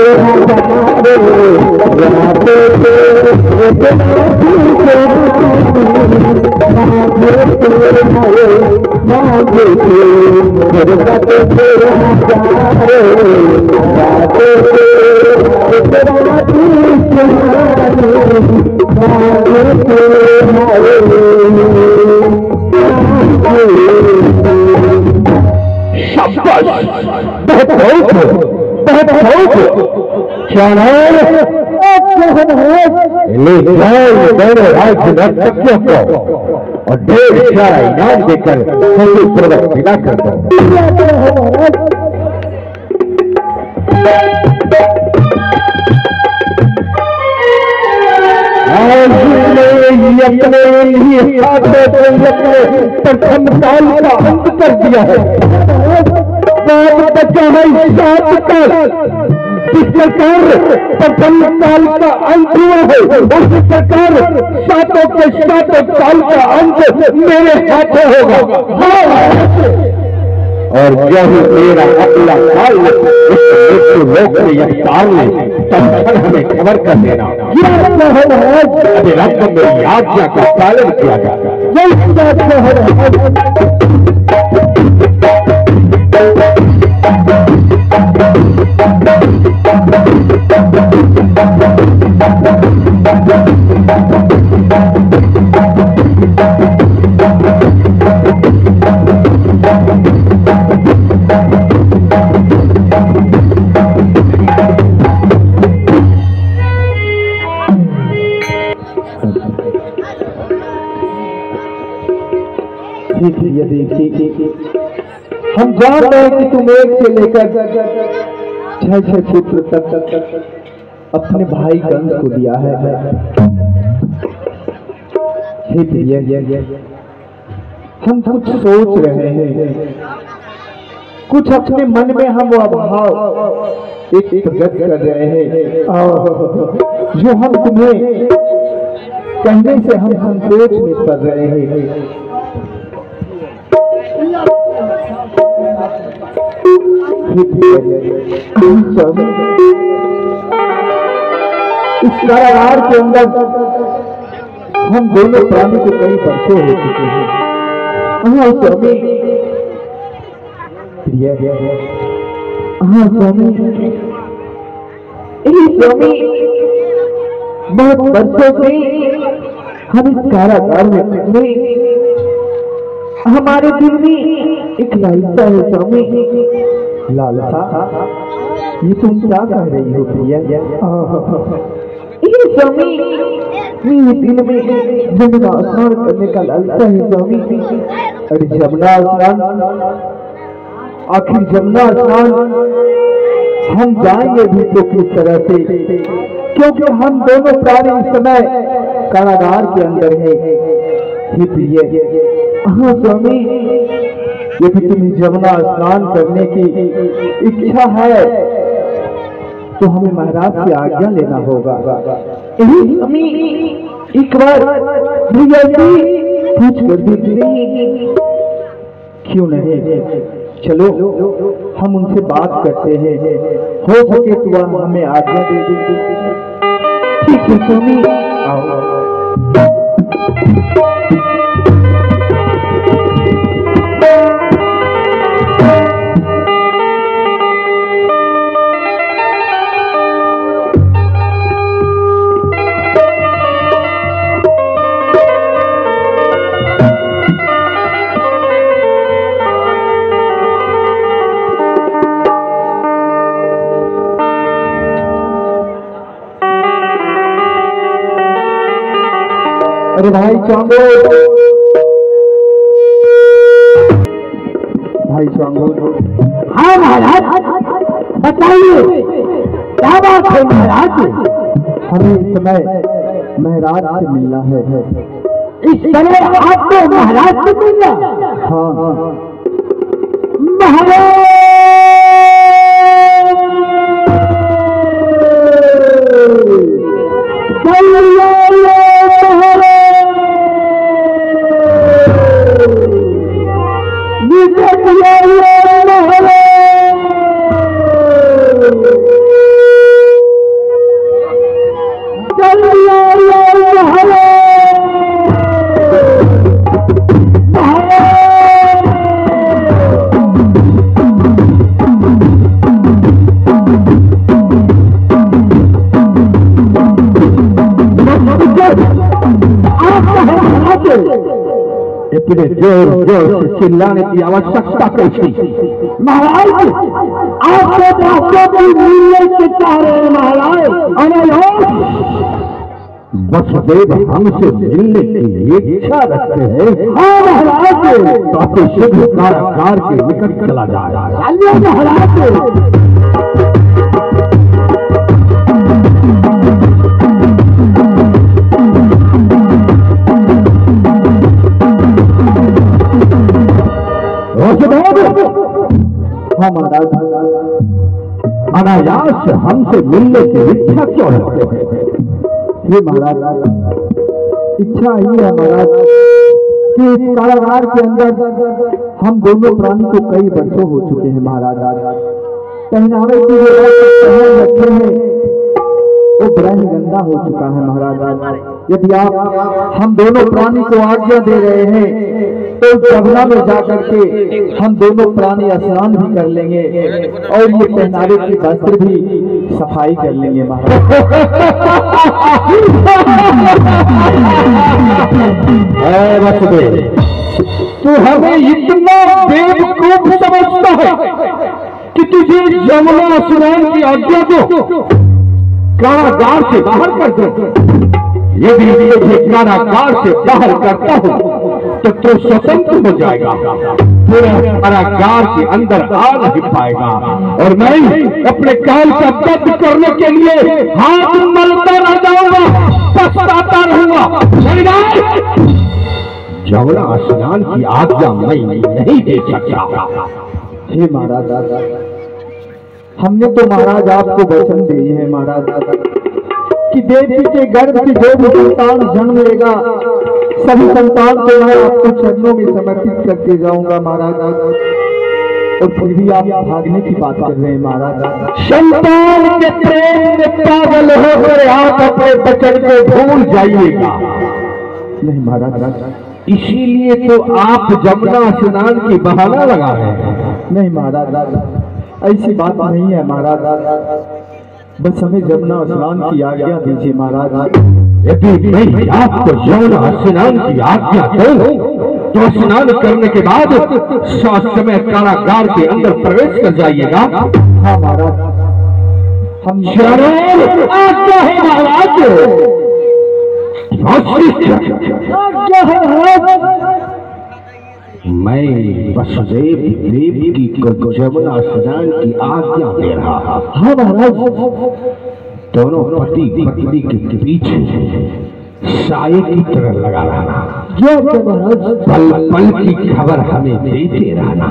हमारे राते से मांगे फुर्सत से हमारे राते राज्य को और ढेर सारा इनाम देकर खुशीपूर्वक विदा कर दो। अपने प्रथम साल का अंत कर दिया है। बचा है 7 साल। इस सरकार प्रथम साल का अंत हुआ है। उस सरकार 7 के 7 साल का अंत मेरे हाथों होगा। और जब मेरा अगला साल मृत्यु लोक में यकार ले तब हमें खबर कर देना। रब मेरी आज्ञा का पालन किया जाएगा। हम जानते हैं कि तुम 1 से लेकर 6 पुत्र तक अपने भाई कंस को दिया है। हम कुछ सोच रहे हैं, कुछ अपने मन में हम वो भाव एक प्रकट कर रहे हैं जो हम तुम्हें कहने से हम संकोच में पड़ रहे हैं। इस कारागार के अंदर हम दोनों प्राणी को कई वर्षों हो चुके हैं। स्वामी स्वामी बहुत वर्षों से हम इस कारागार में हमारे दिल में एक लालसा है स्वामी। लालसा? ये तुम क्या कह रही हो प्रिया? स्वामी मेरे दिल में जमुना स्नान करने का लालसा है स्वामी। अरे जमुना स्नान, आखिर जमुना स्नान हम जाएंगे भी तो किस तरह से, क्योंकि हम दोनों प्राणी इस समय कारागार के अंदर है। हाँ स्वामी, यदि तुम्हें जमुना स्नान करने की इच्छा है तो हमें महाराज से आज्ञा लेना होगा। स्वामी एक बार भैया जी पूछ कर दीजिए। क्यों नहीं, चलो हम उनसे बात करते हैं, हो सके तो वह हमें आज्ञा दे दीजिए। ठीक है स्वामी, आओ। अरे भाई चांगो, भाई चांगो। हाँ महाराज, बताइए क्या बात है महाराज? हमें इस समय महाराज से मिलना है। इस समय आपको महाराज से मिलना? हाँ महाराज। इतने जोर जोर से चिल्लाने की आवश्यकता कैसी? महाराज आपको आपको भी मिलने के चाह रहे हैं महाराज। वसुदेव हमसे मिलने की इच्छा रखते हैं। हाँ महाराज, काफी शीघ्र कारागार के निकट चला जाए। महाराज हाँ महाराज, अनायास हमसे मिलने की इच्छा क्यों रखते हैं? ये महाराज इच्छा ही है महाराज कि इस कारागार के अंदर हम दोनों प्राणी को कई वर्षों हो चुके हैं महाराज। पहनावे की जो रखे हैं वो बड़ा ही गंदा हो चुका है महाराज। यदि आप हम दोनों प्राणी को आज्ञा दे रहे हैं तो जमुना में जाकर के हम दोनों प्राणी स्नान भी कर लेंगे और ये पहनावे की वस्त्र भी सफाई कर लेंगे महाराज। तू हमें इतना बेवकूफ समझता है कि तुझे जमुना स्नान की आज्ञा दो, कारागार से बाहर कर दो। यदि तुझे कारागार से बाहर करता हूं तो तू स्वतंत्र हो जाएगा, पूरा कारागार के अंदर आ नहीं पाएगा और मैं अपने काल का वध करने के लिए हाथ मलता रह जाऊंगा, पछताता रहूंगा। जमुना स्नान की आज्ञा मैं नहीं दे सकता। हे महाराज, हमने तो महाराज आपको वचन दिए हैं महाराज कि देवी के गर्भ से जो भी संतान जन्म लेगा सभी संतान को मैं आपको चरणों में समर्पित करके जाऊंगा महाराज। और फिर भी आप भागने की बात कर रहे हैं महाराज। संतान के प्रेम में पागल होकर आप अपने बचन को भूल जाइएगा। नहीं महाराज, इसीलिए तो आप जमुना स्नान की बहाना लगा रहे हैं। नहीं महाराज, ऐसी बात नहीं है महाराज। बस हमें जमुना स्नान की आज्ञा दीजिए महाराज। यदि मैं आपको जमुना स्नान की आज्ञा दूं तो स्नान करने के बाद समय कारागार के अंदर प्रवेश कर जाइएगा। हाँ महाराज, हम आज्ञा है महाराज। मैं वसुदेव देवकी को जमुना स्नान की आज्ञा दे रहा। हाँ महाराज, दोनों पति पत्नी के बीच साये की तरह लगा रहना, पल पल की खबर हमें देते रहना।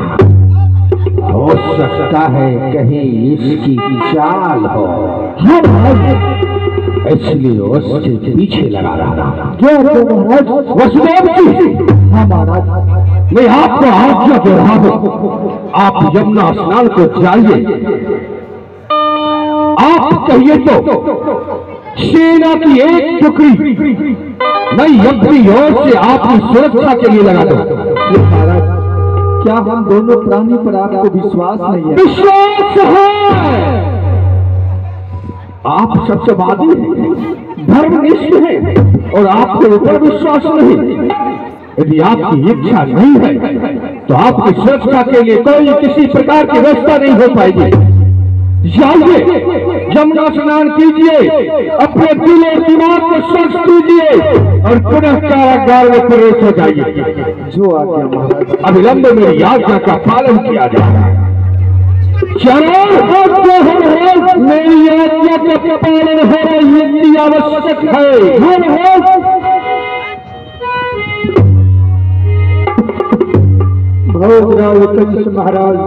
हो सकता है कहीं इसकी चाल हो, इसलिए उससे पीछे लगा रहना। वसुदेव जी, हाँ महाराज, मैं आपको आज्ञा दे रहा हूं, आप यमुना स्नान को जाइए। आप कहिए तो सेना की एक टुकड़ी मैं अपनी ओर से आपकी सुरक्षा के लिए लगा दूं। महाराज, क्या हम दोनों प्राणी पर आपको विश्वास नहीं है? विश्वास है। आप सत्यवादी हैं, धर्मनिष्ठ हैं और आपके ऊपर विश्वास नहीं। यदि आपकी इच्छा नहीं है तो आपकी सुरक्षा के लिए कोई किसी प्रकार की व्यवस्था नहीं हो पाएगी। जाइए, जमुना स्नान कीजिए, अपने दिल और दिमाग को स्वच्छ कीजिए और पुनः कारागार में प्रवेश हो जाइए। जो आज्ञा महाराज। अविलंब मेरी आज्ञा का पालन किया जाए। चलो, मेरी आज्ञा का पालन हो ये आवश्यक है। भोजराज कंस महाराज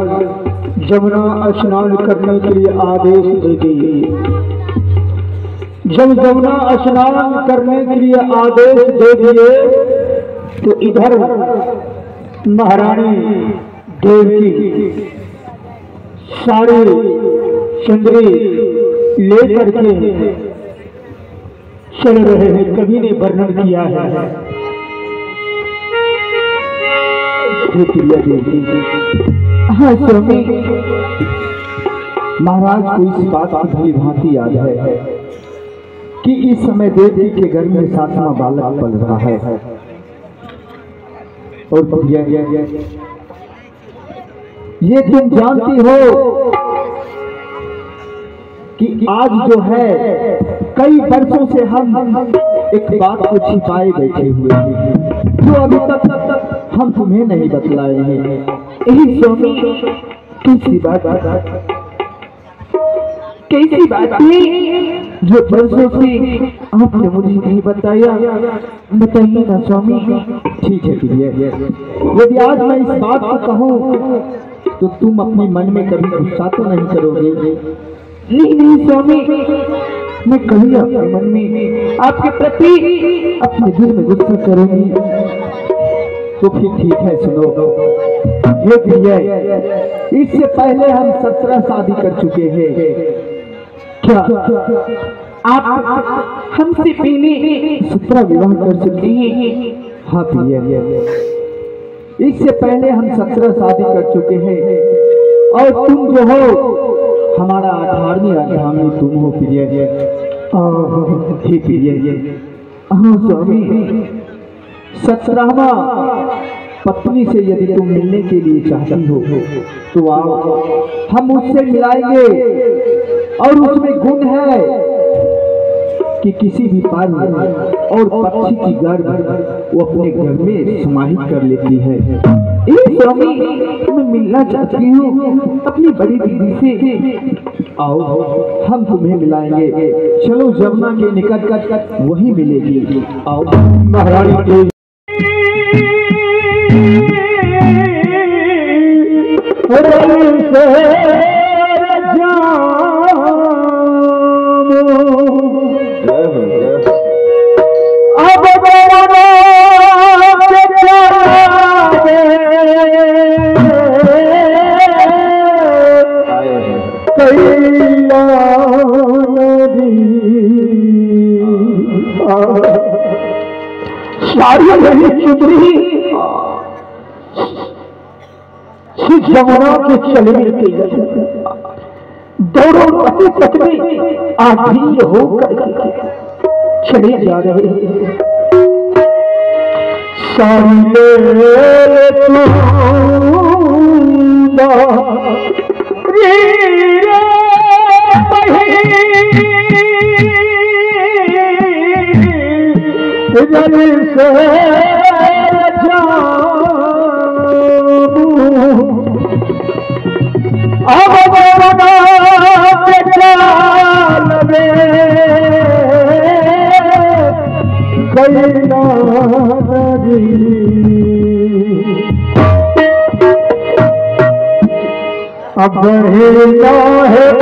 जमुना स्नान करने के लिए आदेश दे दिए। जब जमुना स्नान करने के लिए आदेश दे दिए तो इधर महारानी देवकी सारी चंद्री लेकर के चल रहे हैं, कवि ने वर्णन किया है। हाँ स्वामी, महाराज को इस बात की भली भांति याद है कि इस समय देवी के घर में 7वां बालक पल रहा है। और ये तुम जानती हो कि आज जो है कई वर्षों से हम एक बात को छिपाए बैठे हुए हैं, जो अभी तक हम तुम्हें नहीं बतलाए हैं। यही स्वामी, कैसी बात जो वर्षों से आपने मुझे नहीं बताया, बताइए ना स्वामी। ठीक है, यदि आज मैं इस बात को कहूँ तो तुम अपने मन में कभी गुस्सा तो नहीं करोगे? नहीं स्वामी, मैं कभी अपने मन में आपके प्रति अपने दिल में गुस्सा करूंगी। तो फिर ठीक है, सुनो। ये प्रिय, इससे पहले हम 17 शादी कर चुके हैं। क्या आप हमसे पहले 17 विवाह कर चुके हैं? हाँ प्रिय, इससे पहले हम 17 शादी कर चुके हैं। और तुम जो हो हमारा 18वीं अध्याय में तुम हो प्रिय। ठीक प्रिय। हाँ स्वामी, 17वां पत्नी से यदि तुम मिलने के लिए चाहती हो तो आओ, हम उससे मिलाएंगे। और उसमें गुण है कि किसी भी पाल और पक्षी की गर्भ वो अपने घर में समाहित कर लेती है। स्वामी, मैं मिलना चाहती हूँ अपनी बड़ी दीदी से। आओ, हम तुम्हें मिलाएंगे। चलो, जमुना के निकट वही मिलेगी। आओ महारानी के जमुना के चलने के दोनों पति पत्नी आधीन होकर चले जा रहे हैं। अब है